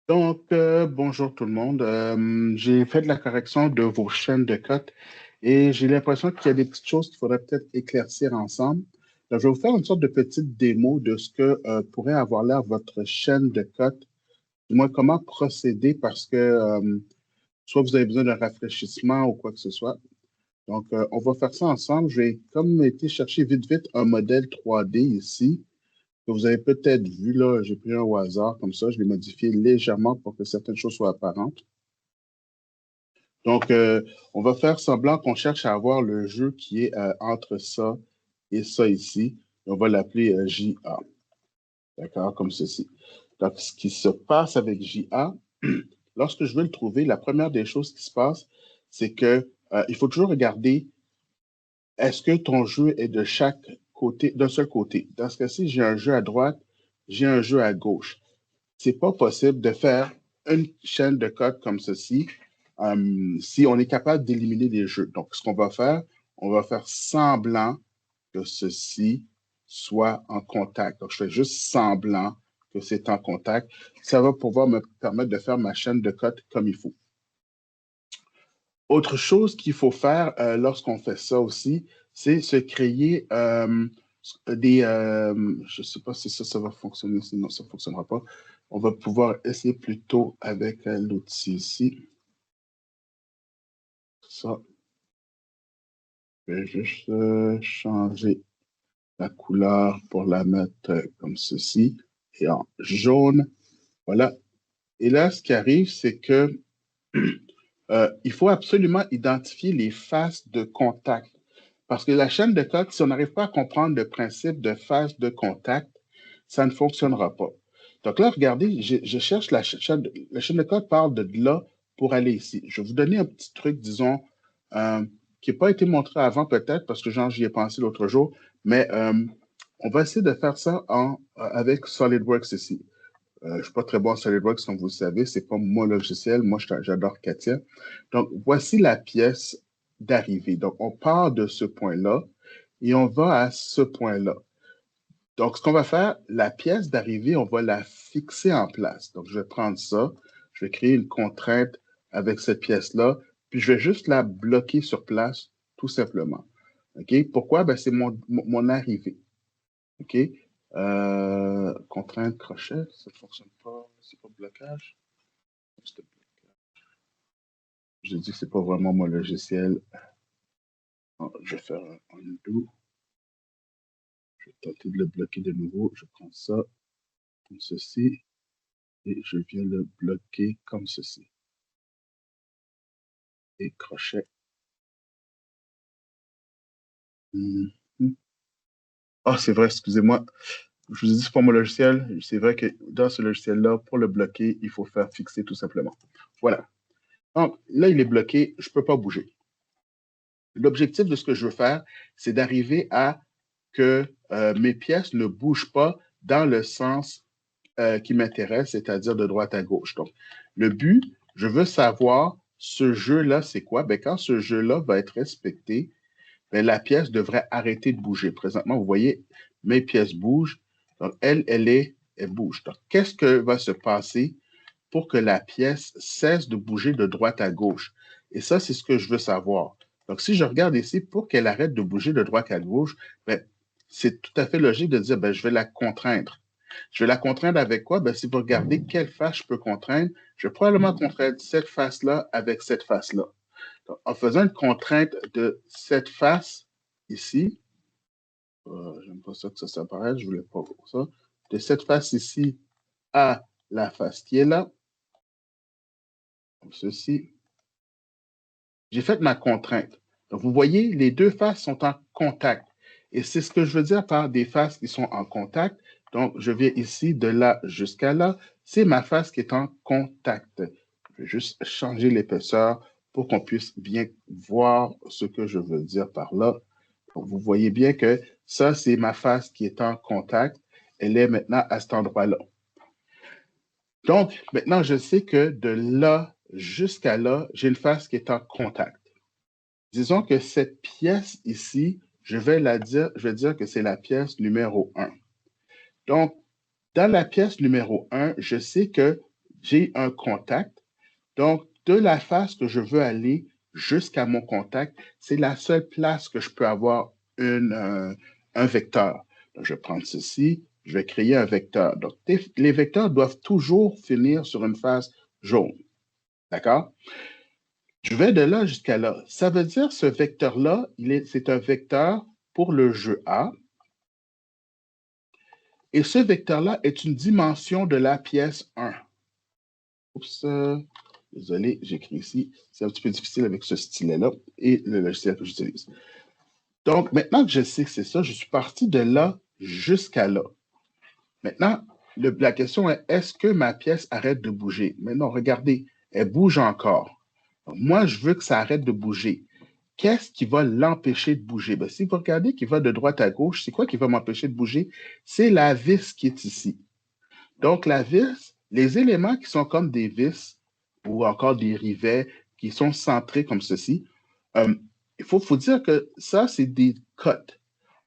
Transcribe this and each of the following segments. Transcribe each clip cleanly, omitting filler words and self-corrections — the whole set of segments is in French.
Bonjour tout le monde. J'ai fait de la correction de vos chaînes de cotes et j'ai l'impression qu'il y a des petites choses qu'il faudrait peut-être éclaircir ensemble. Donc, je vais vous faire une sorte de petite démo de ce que pourrait avoir l'air votre chaîne de cotes, du moins comment procéder parce que soit vous avez besoin d'un rafraîchissement ou quoi que ce soit. On va faire ça ensemble. Je vais comme été chercher vite vite un modèle 3D ici que vous avez peut-être vu là, j'ai pris un au hasard comme ça, je l'ai modifié légèrement pour que certaines choses soient apparentes. Donc, on va faire semblant qu'on cherche à avoir le jeu qui est entre ça et ça ici. On va l'appeler JA, d'accord, comme ceci. Donc, ce qui se passe avec JA, lorsque je veux le trouver, la première des choses qui se passe, c'est que il faut toujours regarder est-ce que ton jeu est de chaque côté, d'un seul côté. Dans ce cas-ci, j'ai un jeu à droite, j'ai un jeu à gauche. C'est pas possible de faire une chaîne de code comme ceci si on est capable d'éliminer les jeux. Donc, ce qu'on va faire, on va faire semblant que ceci soit en contact. Donc, je fais juste semblant que c'est en contact. Ça va pouvoir me permettre de faire ma chaîne de code comme il faut. Autre chose qu'il faut faire lorsqu'on fait ça aussi, c'est se créer je ne sais pas si ça va fonctionner, sinon ça ne fonctionnera pas. On va pouvoir essayer plutôt avec l'outil ici. Ça, je vais juste changer la couleur pour la mettre comme ceci et en jaune. Voilà. Et là, ce qui arrive, c'est que il faut absolument identifier les faces de contact. Parce que la chaîne de code, si on n'arrive pas à comprendre le principe de phase de contact, ça ne fonctionnera pas. Donc là, regardez, je cherche la chaîne de code parle de là pour aller ici. Je vais vous donner un petit truc, disons, euh, qui n'a pas été montré avant peut-être, parce que genre, j'y ai pensé l'autre jour, mais on va essayer de faire ça avec SolidWorks ici. Je ne suis pas très bon en SolidWorks, comme vous le savez, c'est pas mon logiciel. Moi, j'adore Katia. Donc, voici la pièce d'arrivée. Donc, on part de ce point-là et on va à ce point-là. Donc, ce qu'on va faire, la pièce d'arrivée, on va la fixer en place. Donc, je vais prendre ça, je vais créer une contrainte avec cette pièce-là, puis je vais juste la bloquer sur place, tout simplement. OK? Pourquoi? Ben, c'est mon arrivée. OK? Contrainte crochet, ça ne fonctionne pas, c'est pas blocage. Je dis que c'est pas vraiment mon logiciel. Je vais faire un undo. Je vais tenter de le bloquer de nouveau. Je prends ça comme ceci et je viens le bloquer comme ceci. Et crochet. Mhm. Ah, c'est vrai, excusez-moi. Je vous ai dit, c'est pas mon logiciel. C'est vrai que dans ce logiciel-là, pour le bloquer, il faut faire fixer tout simplement. Voilà. Donc, là, il est bloqué. Je ne peux pas bouger. L'objectif de ce que je veux faire, c'est d'arriver à que mes pièces ne bougent pas dans le sens qui m'intéresse, c'est-à-dire de droite à gauche. Donc, le but, je veux savoir ce jeu-là, c'est quoi? Ben, quand ce jeu-là va être respecté, ben, la pièce devrait arrêter de bouger. Présentement, vous voyez, mes pièces bougent. Donc, elle bouge. Donc, qu'est-ce que va se passer pour que la pièce cesse de bouger de droite à gauche? Et ça, c'est ce que je veux savoir. Donc, si je regarde ici, pour qu'elle arrête de bouger de droite à gauche, ben, c'est tout à fait logique de dire, ben, je vais la contraindre. Je vais la contraindre avec quoi? Ben, si vous regardez quelle face je peux contraindre, je vais probablement contraindre cette face-là avec cette face-là. Donc, en faisant une contrainte de cette face ici, j'aime pas ça que ça s'apparaisse, je voulais pas voir ça, de cette face ici à la face qui est là, comme ceci, j'ai fait ma contrainte. Donc, vous voyez, les deux faces sont en contact. Et c'est ce que je veux dire par des faces qui sont en contact. Donc, je viens ici de là jusqu'à là. C'est ma face qui est en contact. Je vais juste changer l'épaisseur pour qu'on puisse bien voir ce que je veux dire par là. Donc, vous voyez bien que ça, c'est ma face qui est en contact. Elle est maintenant à cet endroit-là. Donc, maintenant, je sais que de là jusqu'à là, j'ai une face qui est en contact. Disons que cette pièce ici, je vais dire que c'est la pièce numéro 1. Donc, dans la pièce numéro 1, je sais que j'ai un contact. Donc, de la face que je veux aller jusqu'à mon contact, c'est la seule place que je peux avoir un vecteur. Donc, je vais prendre ceci, je vais créer un vecteur. Donc, les vecteurs doivent toujours finir sur une face jaune. D'accord? Je vais de là jusqu'à là. Ça veut dire que ce vecteur-là, c'est un vecteur pour le jeu A. Et ce vecteur-là est une dimension de la pièce 1. Oups, désolé, j'écris ici. C'est un petit peu difficile avec ce stylet-là et le logiciel que j'utilise. Donc, maintenant que je sais que c'est ça, je suis parti de là jusqu'à là. Maintenant, la question est, est-ce que ma pièce arrête de bouger? Mais non, regardez, elle bouge encore. Donc, moi, je veux que ça arrête de bouger. Qu'est-ce qui va l'empêcher de bouger? Ben, si vous regardez qui va de droite à gauche, c'est quoi qui va m'empêcher de bouger? C'est la vis qui est ici. Donc, la vis, les éléments qui sont comme des vis ou encore des rivets qui sont centrés comme ceci, il faut dire que ça, c'est des cotes.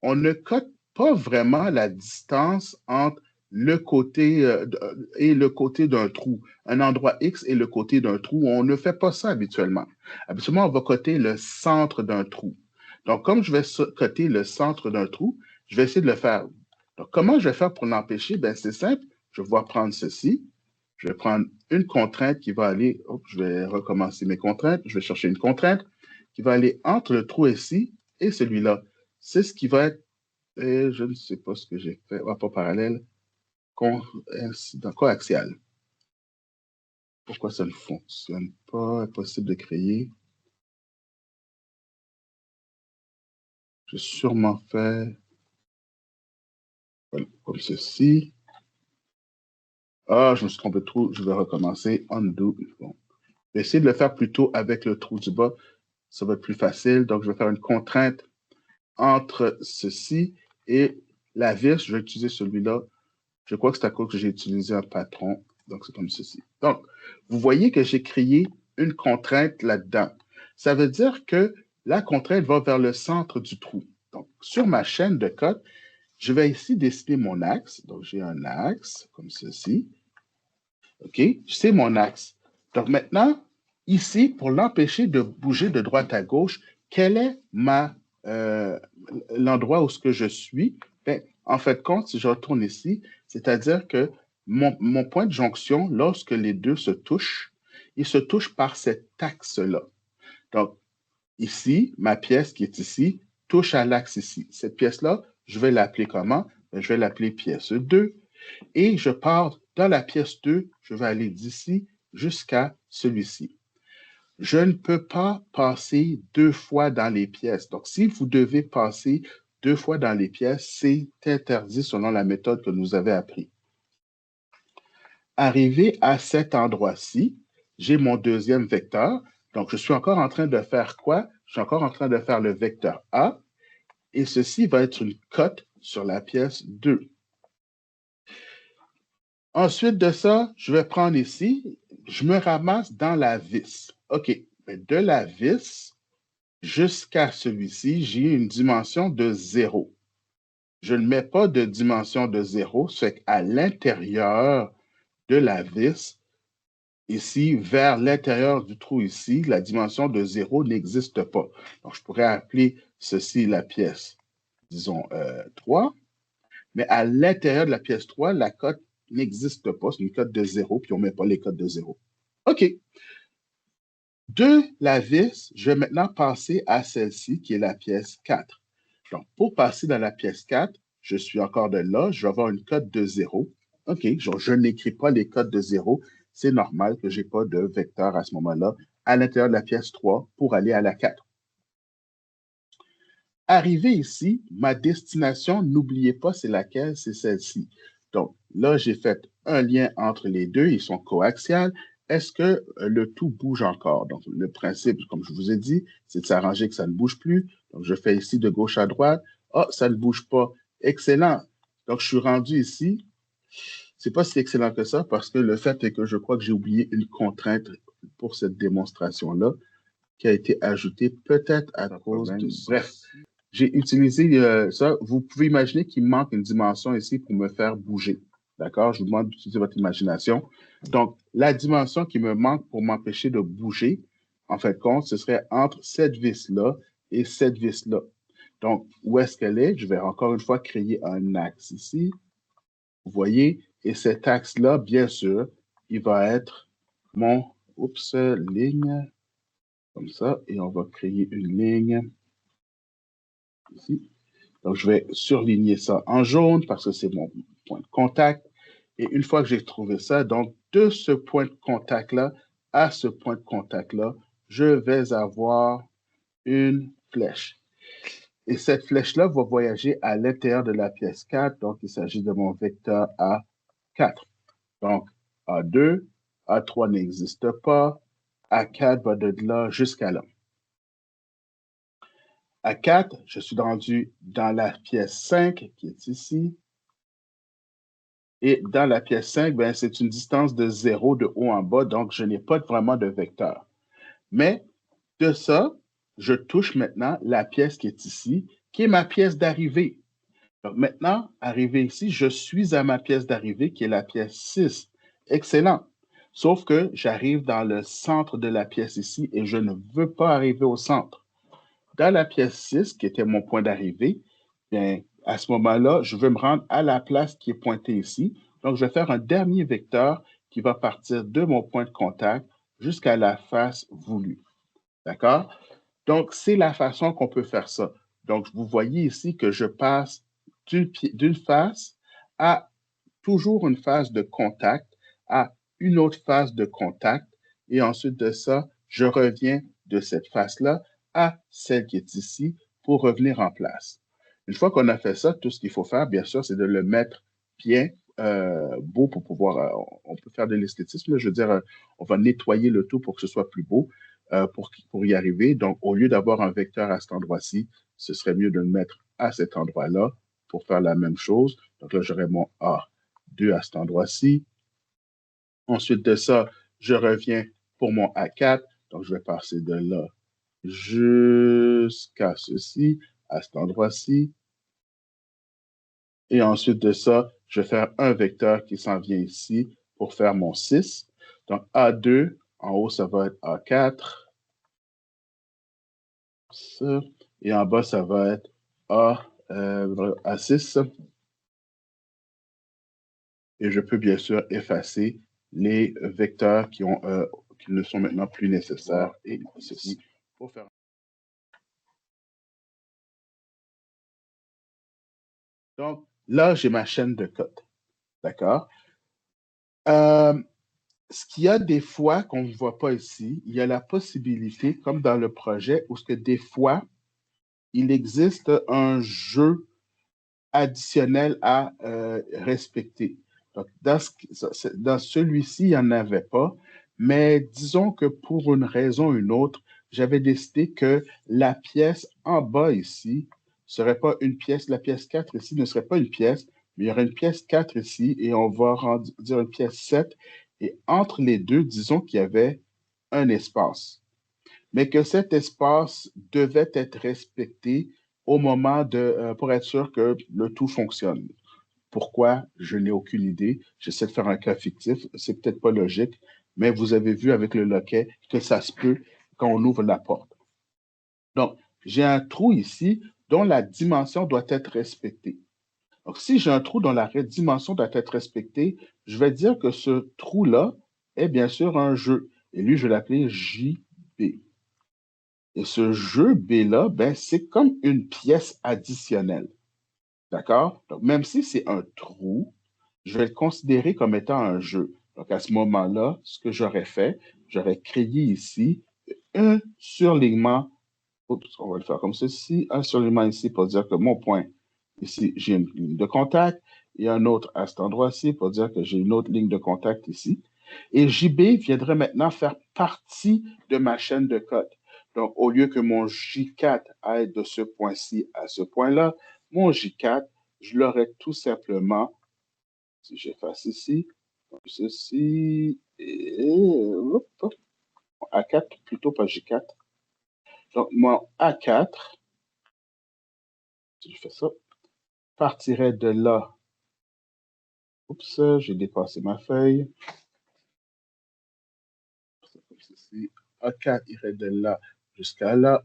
On ne cote pas vraiment la distance entre le côté et le côté d'un trou. Un endroit X et le côté d'un trou, on ne fait pas ça habituellement. Habituellement, on va coter le centre d'un trou. Donc, comme je vais coter le centre d'un trou, je vais essayer de le faire. Donc, comment je vais faire pour l'empêcher? Ben, c'est simple. Je vais prendre ceci. Je vais prendre une contrainte qui va aller, je vais recommencer mes contraintes. Je vais chercher une contrainte qui va aller entre le trou ici et celui-là. C'est ce qui va être, et je ne sais pas ce que j'ai fait, pas parallèle, coaxial. Pourquoi ça ne fonctionne pas? Impossible de créer. J'ai sûrement fait voilà, comme ceci. Ah, je me suis trompé de trou. Je vais recommencer. Undo. Bon. Je vais essayer de le faire plutôt avec le trou du bas. Ça va être plus facile. Donc, je vais faire une contrainte entre ceci et la vis. Je vais utiliser celui-là. Je crois que c'est à cause que j'ai utilisé un patron. Donc, c'est comme ceci. Donc, vous voyez que j'ai créé une contrainte là-dedans. Ça veut dire que la contrainte va vers le centre du trou. Donc, sur ma chaîne de code, je vais ici dessiner mon axe. Donc, j'ai un axe comme ceci. OK? C'est mon axe. Donc, maintenant, ici, pour l'empêcher de bouger de droite à gauche, quel est l'endroit où ce que je suis? Ben, en fait, compte, si je retourne ici, c'est-à-dire que mon point de jonction, lorsque les deux se touchent, ils se touchent par cet axe-là. Donc, ici, ma pièce qui est ici touche à l'axe ici. Cette pièce-là, je vais l'appeler comment? Ben, je vais l'appeler pièce 2. Et je pars dans la pièce 2, je vais aller d'ici jusqu'à celui-ci. Je ne peux pas passer 2 fois dans les pièces. Donc, si vous devez passer 2 fois dans les pièces, c'est interdit selon la méthode que nous avons appris. Arrivé à cet endroit-ci, j'ai mon deuxième vecteur. Donc, je suis encore en train de faire quoi? Je suis encore en train de faire le vecteur A. Et ceci va être une cote sur la pièce 2. Ensuite de ça, je vais prendre ici, je me ramasse dans la vis. OK, de la vis jusqu'à celui-ci, j'ai une dimension de 0. Je ne mets pas de dimension de 0, c'est qu'à l'intérieur de la vis, ici, vers l'intérieur du trou ici, la dimension de 0 n'existe pas. Donc, je pourrais appeler ceci la pièce, disons, 3. Mais à l'intérieur de la pièce 3, la cote n'existe pas. C'est une cote de 0, puis on ne met pas les cotes de 0. OK. De la vis, je vais maintenant passer à celle-ci, qui est la pièce 4. Donc, pour passer dans la pièce 4, je suis encore de là, je vais avoir une cote de 0. OK, je n'écris pas les cotes de 0. C'est normal que je n'ai pas de vecteur à ce moment-là à l'intérieur de la pièce 3 pour aller à la 4. Arrivé ici, ma destination, n'oubliez pas, c'est laquelle? C'est celle-ci. Donc, là, j'ai fait un lien entre les deux, ils sont coaxiales. Est-ce que le tout bouge encore? Donc, le principe, comme je vous ai dit, c'est de s'arranger que ça ne bouge plus. Donc, je fais ici de gauche à droite. Ah, ça ne bouge pas. Excellent. Donc, je suis rendu ici. C'est pas si excellent que ça parce que le fait est que je crois que j'ai oublié une contrainte pour cette démonstration-là qui a été ajoutée peut-être à cause de... Bref, j'ai utilisé ça. Vous pouvez imaginer qu'il manque une dimension ici pour me faire bouger. D'accord? Je vous demande d'utiliser votre imagination. Donc, la dimension qui me manque pour m'empêcher de bouger, en fin de compte, ce serait entre cette vis-là et cette vis-là. Donc, où est-ce qu'elle est? Je vais encore une fois créer un axe ici. Vous voyez? Et cet axe-là, bien sûr, il va être mon, ligne, comme ça. Et on va créer une ligne ici. Donc, je vais surligner ça en jaune parce que c'est mon point de contact. Et une fois que j'ai trouvé ça, donc de ce point de contact-là à ce point de contact-là, je vais avoir une flèche. Et cette flèche-là va voyager à l'intérieur de la pièce 4. Donc, il s'agit de mon vecteur A4. Donc, A2, A3 n'existe pas. A4 va de là jusqu'à là. A4, je suis rendu dans la pièce 5 qui est ici. Et dans la pièce 5, ben, c'est une distance de 0 de haut en bas, donc je n'ai pas vraiment de vecteur. Mais de ça, je touche maintenant la pièce qui est ici, qui est ma pièce d'arrivée. Donc maintenant, arrivé ici, je suis à ma pièce d'arrivée qui est la pièce 6. Excellent. Sauf que j'arrive dans le centre de la pièce ici et je ne veux pas arriver au centre. Dans la pièce 6, qui était mon point d'arrivée, bien, à ce moment-là, je veux me rendre à la place qui est pointée ici. Donc, je vais faire un dernier vecteur qui va partir de mon point de contact jusqu'à la face voulue. D'accord? Donc, c'est la façon qu'on peut faire ça. Donc, vous voyez ici que je passe d'une face à toujours une phase de contact, à une autre phase de contact, et ensuite de ça, je reviens de cette face-là à celle qui est ici pour revenir en place. Une fois qu'on a fait ça, tout ce qu'il faut faire, bien sûr, c'est de le mettre bien beau pour pouvoir, on peut faire de l'esthétisme, je veux dire, on va nettoyer le tout pour que ce soit plus beau pour y arriver. Donc, au lieu d'avoir un vecteur à cet endroit-ci, ce serait mieux de le mettre à cet endroit-là pour faire la même chose. Donc là, j'aurai mon A2 à cet endroit-ci. Ensuite de ça, je reviens pour mon A4. Donc, je vais passer de là jusqu'à ceci, à cet endroit-ci. Et ensuite de ça, je vais faire un vecteur qui s'en vient ici pour faire mon 6. Donc, A2, en haut, ça va être A4. Ça. Et en bas, ça va être A6. Et je peux bien sûr effacer les vecteurs qui ne sont maintenant plus nécessaires et ceci pour faire. Donc, là, j'ai ma chaîne de code. D'accord? Ce qu'il y a des fois qu'on ne voit pas ici, il y a la possibilité, comme dans le projet, où ce que des fois, il existe un jeu additionnel à respecter. Donc, dans celui-ci, il n'y en avait pas, mais disons que pour une raison ou une autre, j'avais décidé que la pièce en bas ici serait pas une pièce, la pièce 4 ici ne serait pas une pièce, mais il y aurait une pièce 4 ici et on va dire une pièce 7. Et entre les deux, disons qu'il y avait un espace, mais que cet espace devait être respecté au moment pour être sûr que le tout fonctionne. Pourquoi? Je n'ai aucune idée. J'essaie de faire un cas fictif. C'est peut-être pas logique, mais vous avez vu avec le loquet que ça se peut quand on ouvre la porte. Donc, j'ai un trou ici dont la dimension doit être respectée. Donc, si j'ai un trou dont la dimension doit être respectée, je vais dire que ce trou-là est bien sûr un jeu. Et lui, je vais l'appeler JB. Et ce jeu B-là, ben, c'est comme une pièce additionnelle. D'accord? Donc, même si c'est un trou, je vais le considérer comme étant un jeu. Donc, à ce moment-là, ce que j'aurais fait, j'aurais créé ici un surlignement. Oups, on va le faire comme ceci. Un surlignement ici pour dire que mon point, ici, j'ai une ligne de contact. Et un autre à cet endroit-ci pour dire que j'ai une autre ligne de contact ici. Et JB viendrait maintenant faire partie de ma chaîne de code. Donc, au lieu que mon J4 aille de ce point-ci à ce point-là, mon J4, je l'aurais tout simplement, si j'efface ici, comme ceci, et hop, A4, plutôt pas J4. Donc, mon A4, si je fais ça, partirait de là. Oups, j'ai dépassé ma feuille. A4 irait de là jusqu'à là.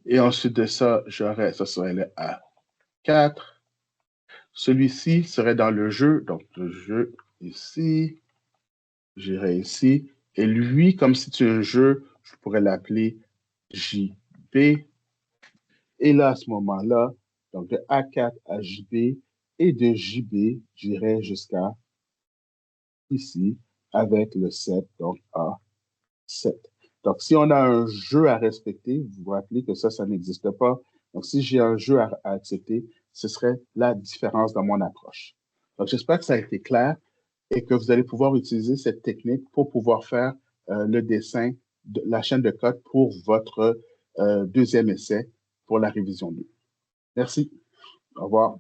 Et ensuite de ça, ça serait le A4. Celui-ci serait dans le jeu, donc le jeu ici, j'irai ici. Et lui, comme c'est un jeu, je pourrais l'appeler JB. Et là, à ce moment-là, donc de A4 à JB et de JB, j'irai jusqu'à ici avec le 7, donc A7. Donc, si on a un jeu à respecter, vous vous rappelez que ça n'existe pas. Donc, si j'ai un jeu à accepter, ce serait la différence dans mon approche. Donc, j'espère que ça a été clair et que vous allez pouvoir utiliser cette technique pour pouvoir faire le dessin de la chaîne de code pour votre deuxième essai pour la révision 2. Merci. Au revoir.